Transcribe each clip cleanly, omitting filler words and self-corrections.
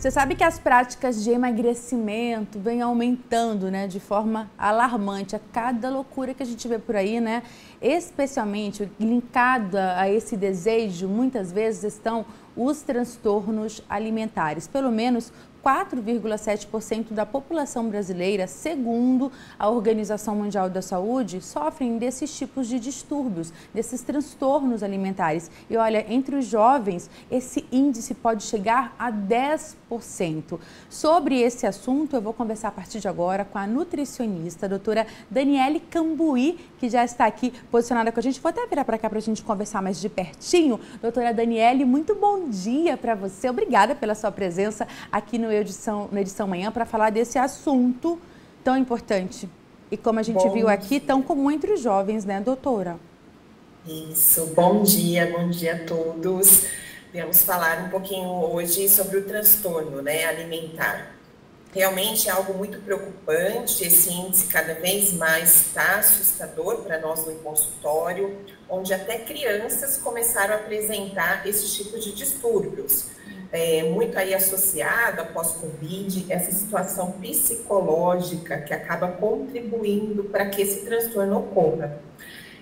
Você sabe que as práticas de emagrecimento vêm aumentando, né, de forma alarmante a cada loucura que a gente vê por aí, né? Especialmente linkada a esse desejo, muitas vezes estão os transtornos alimentares. Pelo menos 4,7% da população brasileira, segundo a Organização Mundial da Saúde, sofrem desses tipos de distúrbios, desses transtornos alimentares. E olha, entre os jovens, esse índice pode chegar a 10%. Sobre esse assunto, eu vou conversar a partir de agora com a nutricionista, a doutora Daniele Cambuí, que já está aqui posicionada com a gente. Vou até virar para cá para a gente conversar mais de pertinho. Doutora Daniele, muito bom dia para você. Obrigada pela sua presença aqui no Edição Manhã para falar desse assunto tão importante. E como a gente viu aqui, tão comum entre os jovens, né, doutora? Isso, bom dia a todos. Vamos falar um pouquinho hoje sobre o transtorno, né, alimentar. Realmente é algo muito preocupante, esse índice cada vez mais está assustador para nós no consultório, onde até crianças começaram a apresentar esse tipo de distúrbios. Muito aí associado após Covid, essa situação psicológica que acaba contribuindo para que esse transtorno ocorra.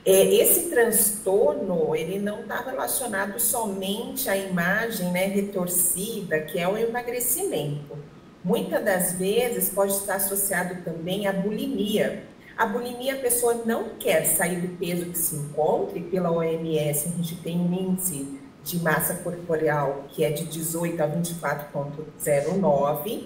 Esse transtorno, ele não está relacionado somente à imagem, né, retorcida, que é o emagrecimento. Muitas das vezes pode estar associado também à bulimia. A bulimia, a pessoa não quer sair do peso que se encontra, e pela OMS a gente tem um índice de massa corporal que é de 18 a 24,09,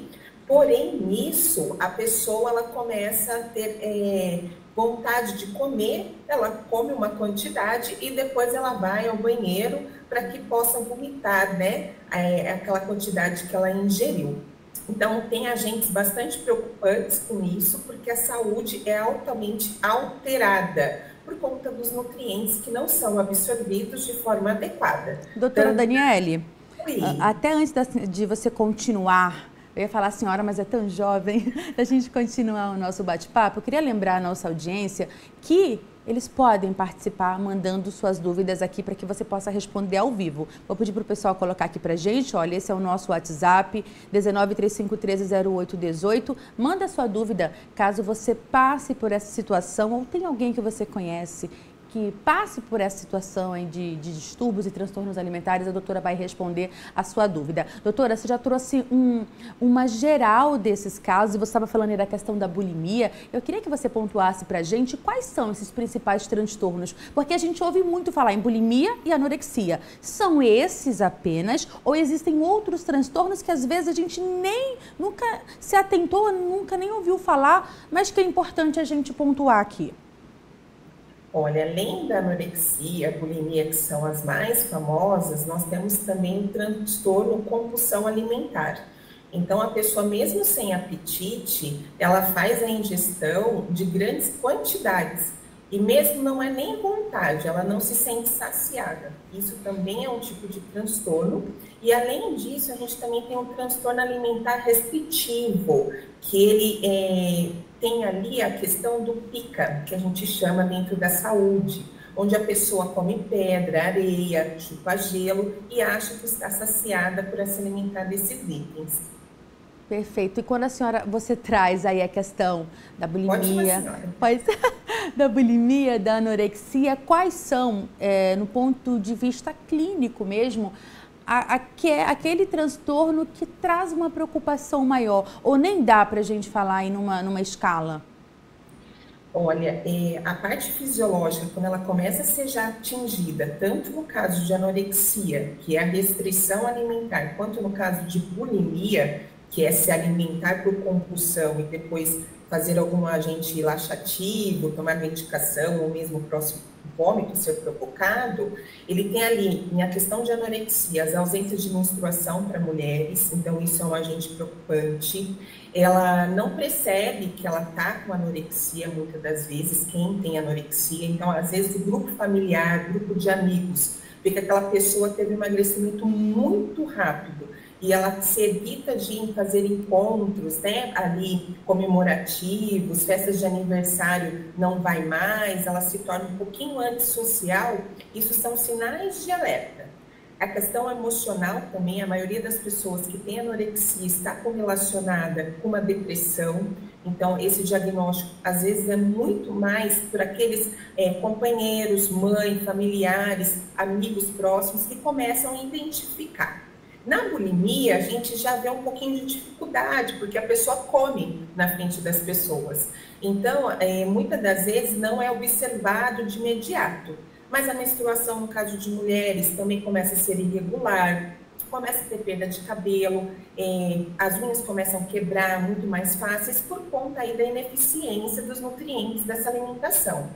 porém nisso a pessoa ela começa a ter vontade de comer, ela come uma quantidade e depois ela vai ao banheiro para que possa vomitar, né, aquela quantidade que ela ingeriu. Então, tem agentes bastante preocupantes com isso, porque a saúde é altamente alterada por conta dos nutrientes que não são absorvidos de forma adequada. Doutora Daniele, até antes de você continuar, eu ia falar senhora, mas é tão jovem, da gente continuar o nosso bate-papo, eu queria lembrar a nossa audiência que eles podem participar mandando suas dúvidas aqui para que você possa responder ao vivo. Vou pedir para o pessoal colocar aqui para a gente, olha, esse é o nosso WhatsApp, 1935130818. Manda sua dúvida caso você passe por essa situação ou tem alguém que você conhece que passe por essa situação de distúrbios e transtornos alimentares, a doutora vai responder a sua dúvida. Doutora, você já trouxe uma geral desses casos, e você estava falando aí da questão da bulimia. Eu queria que você pontuasse para a gente quais são esses principais transtornos, porque a gente ouve muito falar em bulimia e anorexia. São esses apenas ou existem outros transtornos que às vezes a gente nunca se atentou, nunca nem ouviu falar, mas que é importante a gente pontuar aqui? Olha, além da anorexia, bulimia, que são as mais famosas, nós temos também o transtorno compulsão alimentar. Então, a pessoa, mesmo sem apetite, ela faz a ingestão de grandes quantidades. E mesmo não é nem vontade, ela não se sente saciada. Isso também é um tipo de transtorno. E, além disso, a gente também tem um transtorno alimentar restritivo, que ele tem ali a questão do pica, que a gente chama dentro da saúde, onde a pessoa come pedra, areia, chupa gelo e acha que está saciada por se alimentar desses itens. Perfeito. E quando você traz aí a questão da bulimia, da bulimia, da anorexia, quais são, no ponto de vista clínico mesmo, aquele transtorno que traz uma preocupação maior? Ou nem dá para a gente falar aí numa escala? Olha, a parte fisiológica, quando ela começa a ser já atingida, tanto no caso de anorexia, que é a restrição alimentar, quanto no caso de bulimia, que é se alimentar por compulsão e depois fazer algum agente laxativo, tomar medicação ou mesmo o próximo vômito ser provocado, ele tem ali, em a questão de anorexia, as ausências de menstruação para mulheres, então isso é um agente preocupante. Ela não percebe que ela está com anorexia, muitas das vezes, quem tem anorexia, então às vezes o grupo familiar, grupo de amigos, vê que aquela pessoa teve um emagrecimento muito rápido, e ela se evita de fazer encontros, né, ali comemorativos, festas de aniversário não vai mais, ela se torna um pouquinho antissocial, isso são sinais de alerta. A questão emocional também, a maioria das pessoas que têm anorexia está correlacionada com uma depressão. Então, esse diagnóstico, às vezes, é muito mais por aqueles companheiros, mãe, familiares, amigos próximos que começam a identificar. Na bulimia, a gente já vê um pouquinho de dificuldade, porque a pessoa come na frente das pessoas. Então, muitas das vezes, não é observado de imediato. Mas a menstruação, no caso de mulheres, também começa a ser irregular, começa a ter perda de cabelo, as unhas começam a quebrar muito mais fáceis por conta aí da ineficiência dos nutrientes dessa alimentação.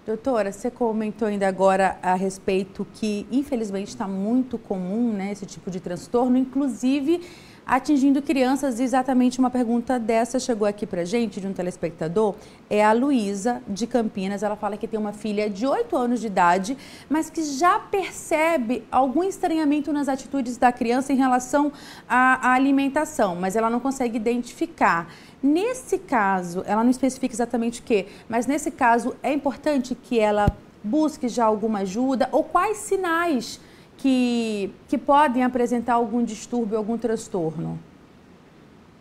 Doutora, você comentou ainda agora a respeito que, infelizmente, está muito comum, né, esse tipo de transtorno, inclusive atingindo crianças. Exatamente uma pergunta dessa chegou aqui para a gente, de um telespectador, é a Luísa, de Campinas. Ela fala que tem uma filha de 8 anos de idade, mas que já percebe algum estranhamento nas atitudes da criança em relação à alimentação, mas ela não consegue identificar. Nesse caso, ela não especifica exatamente o que, mas nesse caso é importante que ela busque já alguma ajuda, ou quais sinais que podem apresentar algum distúrbio, algum transtorno?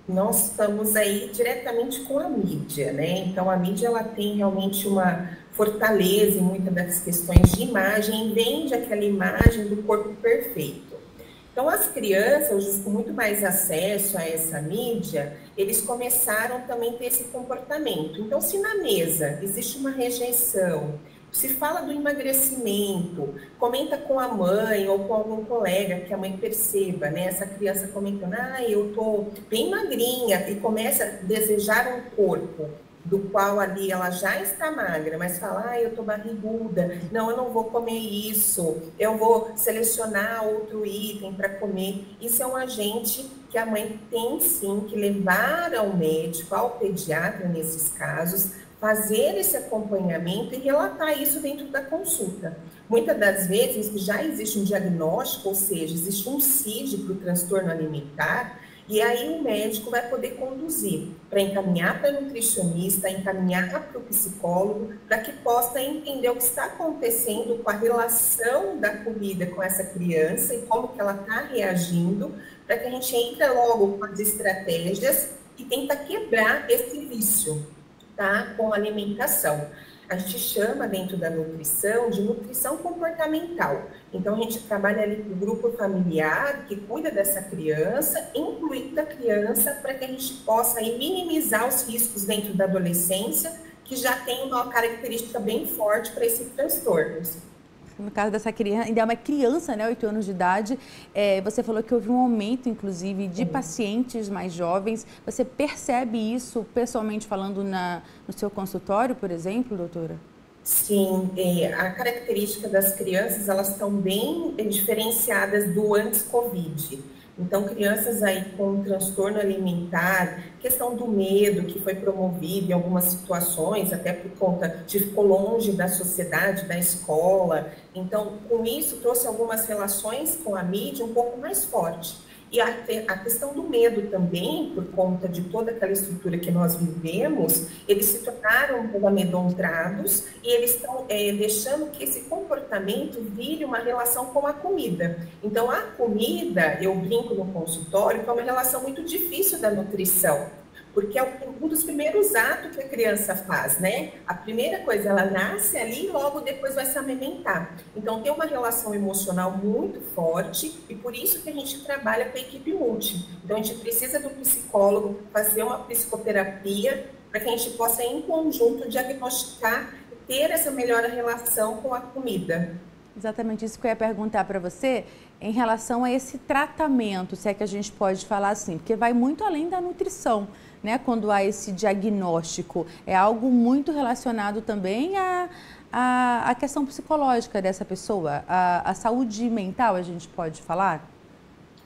Nós estamos aí diretamente com a mídia, né? Então, a mídia, ela tem realmente uma fortaleza em muitas das questões de imagem, e vende aquela imagem do corpo perfeito. Então, as crianças, hoje, com muito mais acesso a essa mídia, eles começaram também a ter esse comportamento. Então, se na mesa existe uma rejeição, se fala do emagrecimento, comenta com a mãe ou com algum colega, que a mãe perceba, né? Essa criança comentando, eu tô bem magrinha, e começa a desejar um corpo do qual ali ela já está magra, mas fala, eu tô barriguda, não, eu não vou comer isso, eu vou selecionar outro item para comer. Isso é um agente que a mãe tem sim que levar ao médico, ao pediatra nesses casos, fazer esse acompanhamento e relatar isso dentro da consulta. Muitas das vezes já existe um diagnóstico, ou seja, existe um CID para o transtorno alimentar, e aí o médico vai poder conduzir para encaminhar para o nutricionista, encaminhar para o psicólogo, para que possa entender o que está acontecendo com a relação da comida com essa criança e como que ela está reagindo, para que a gente entre logo com as estratégias e tenta quebrar esse vício, tá? Com a alimentação. A gente chama dentro da nutrição de nutrição comportamental. Então, a gente trabalha ali com o grupo familiar que cuida dessa criança, incluindo a criança, para que a gente possa aí minimizar os riscos dentro da adolescência, que já tem uma característica bem forte para esses transtornos. No caso dessa criança, ainda é uma criança, né, 8 anos de idade, você falou que houve um aumento, inclusive, de pacientes mais jovens. Você percebe isso pessoalmente falando no seu consultório, por exemplo, doutora? Sim, a característica das crianças, elas estão bem diferenciadas do antes Covid. Então, crianças aí com transtorno alimentar, questão do medo que foi promovido em algumas situações, até por conta de ficou longe da sociedade, da escola. Então, com isso, trouxe algumas relações com a mídia um pouco mais forte. E a questão do medo também, por conta de toda aquela estrutura que nós vivemos, eles se tornaram um pouco amedrontados e eles estão deixando que esse comportamento vire uma relação com a comida. Então, a comida, eu brinco no consultório, que é uma relação muito difícil da nutrição, porque é um dos primeiros atos que a criança faz, né? A primeira coisa, ela nasce ali e logo depois vai se amamentar. Então, tem uma relação emocional muito forte e por isso que a gente trabalha com a equipe multi. Então, a gente precisa do psicólogo fazer uma psicoterapia para que a gente possa, em conjunto, diagnosticar e ter essa melhor relação com a comida. Exatamente isso que eu ia perguntar para você em relação a esse tratamento, se é que a gente pode falar assim, porque vai muito além da nutrição, né? Quando há esse diagnóstico, é algo muito relacionado também à questão psicológica dessa pessoa, a saúde mental, a gente pode falar?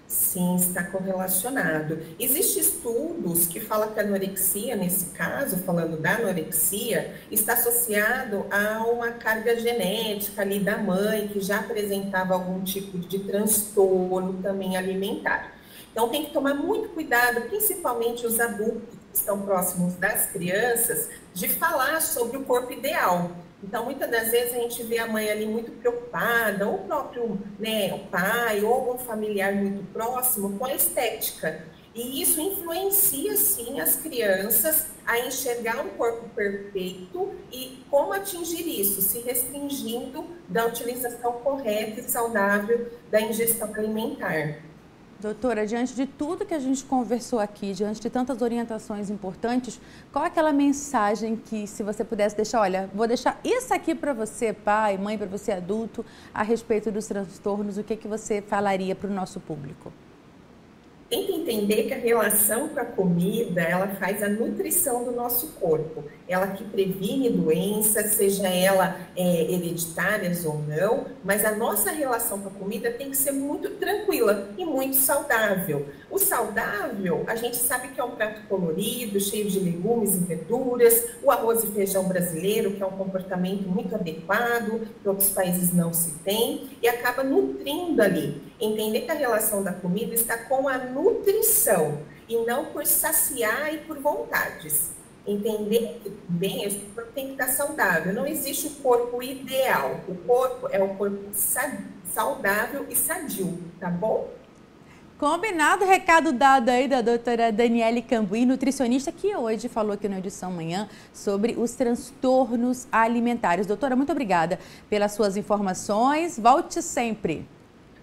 Sim, está correlacionado. Existem estudos que falam que a anorexia, nesse caso, falando da anorexia, está associado a uma carga genética ali da mãe, que já apresentava algum tipo de transtorno também alimentar. Então, tem que tomar muito cuidado, principalmente os adultos que estão próximos das crianças, de falar sobre o corpo ideal. Então, muitas das vezes a gente vê a mãe ali muito preocupada, ou o próprio, né, o pai, ou algum familiar muito próximo com a estética. E isso influencia, sim, as crianças a enxergar um corpo perfeito e como atingir isso, se restringindo da utilização correta e saudável da ingestão alimentar. Doutora, diante de tudo que a gente conversou aqui, diante de tantas orientações importantes, qual é aquela mensagem que, se você pudesse deixar, olha, vou deixar isso aqui para você, pai, mãe, para você, adulto, a respeito dos transtornos, o que que você falaria para o nosso público? Tem que entender que a relação com a comida, ela faz a nutrição do nosso corpo. Ela que previne doenças, seja ela hereditárias ou não, mas a nossa relação com a comida tem que ser muito tranquila e muito saudável. O saudável, a gente sabe que é um prato colorido, cheio de legumes e verduras, o arroz e feijão brasileiro, que é um comportamento muito adequado, que outros países não se têm, e acaba nutrindo ali. Entender que a relação da comida está com a nutrição e não por saciar e por vontades. Entender que bem, esse corpo tem que estar saudável. Não existe o corpo ideal. O corpo é o corpo saudável e sadio, tá bom? Combinado, recado dado aí da doutora Daniele Cambuí, nutricionista, que hoje falou aqui na Edição Manhã sobre os transtornos alimentares. Doutora, muito obrigada pelas suas informações. Volte sempre.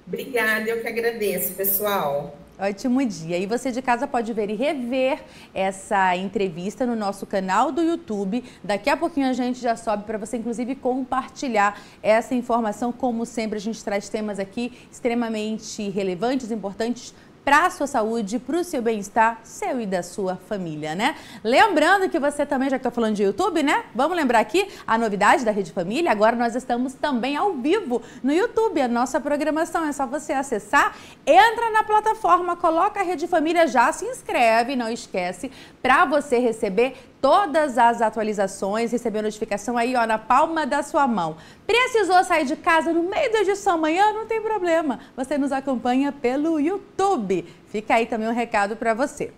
Obrigada, eu que agradeço, pessoal. Ótimo dia. E você de casa pode ver e rever essa entrevista no nosso canal do YouTube. Daqui a pouquinho a gente já sobe para você, inclusive, compartilhar essa informação. Como sempre, a gente traz temas aqui extremamente relevantes, importantes para a sua saúde, para o seu bem-estar, seu e da sua família, né? Lembrando que você também, já que estou falando de YouTube, né? Vamos lembrar aqui a novidade da Rede Família. Agora nós estamos também ao vivo no YouTube. A nossa programação é só você acessar, entra na plataforma, coloca a Rede Família, já se inscreve, não esquece, para você receber todas as atualizações, receber notificação aí, ó, na palma da sua mão. Precisou sair de casa no meio da edição amanhã? Não tem problema. Você nos acompanha pelo YouTube. Fica aí também um recado para você.